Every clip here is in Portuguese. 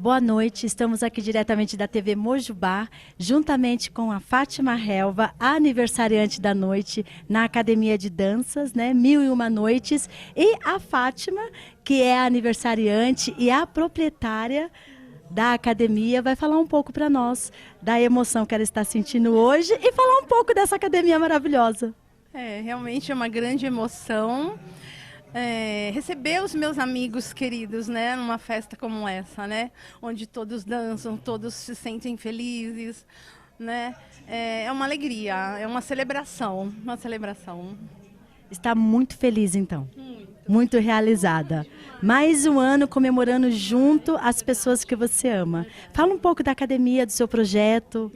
Boa noite, estamos aqui diretamente da TV Mojubá, juntamente com a Fátima Helva, a aniversariante da noite na Academia de Danças, né? 1001 Noites, e a Fátima, que é a aniversariante e a proprietária da academia, vai falar um pouco para nós da emoção que ela está sentindo hoje e falar um pouco dessa academia maravilhosa. Realmente é uma grande emoção. Receber os meus amigos queridos, né, numa festa como essa, né, onde todos dançam, todos se sentem felizes, né, é uma alegria, é uma celebração, uma celebração. Está muito feliz, então. Muito realizada. Mais um ano comemorando junto as pessoas que você ama. Fala um pouco da academia, do seu projeto.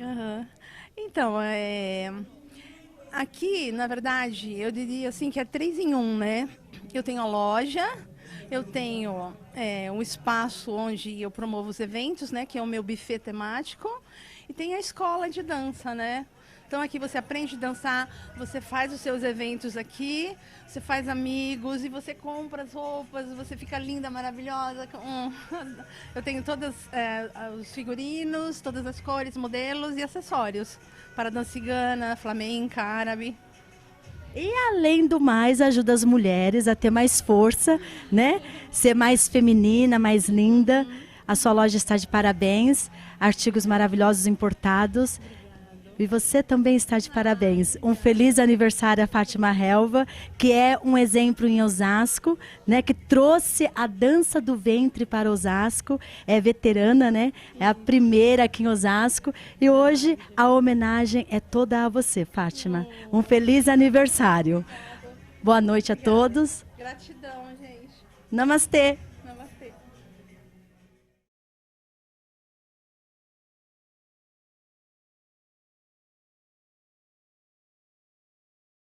Então, aqui, na verdade, eu diria assim que é 3 em 1, né? Eu tenho a loja, eu tenho um espaço onde eu promovo os eventos, né? Que é o meu buffet temático, e tem a escola de dança, né? Então aqui você aprende a dançar, você faz os seus eventos aqui, você faz amigos e você compra as roupas, você fica linda, maravilhosa. Eu tenho todos os figurinos, todas as cores, modelos e acessórios para dança cigana, flamenca, árabe. E além do mais, ajuda as mulheres a ter mais força, né? Ser mais feminina, mais linda. A sua loja está de parabéns, artigos maravilhosos importados. E você também está de parabéns. Um feliz aniversário à Fátima Helva, que é um exemplo em Osasco, né, que trouxe a dança do ventre para Osasco. É veterana, né? É a primeira aqui em Osasco. E hoje a homenagem é toda a você, Fátima. Um feliz aniversário. Boa noite a todos. Gratidão, gente. Namastê.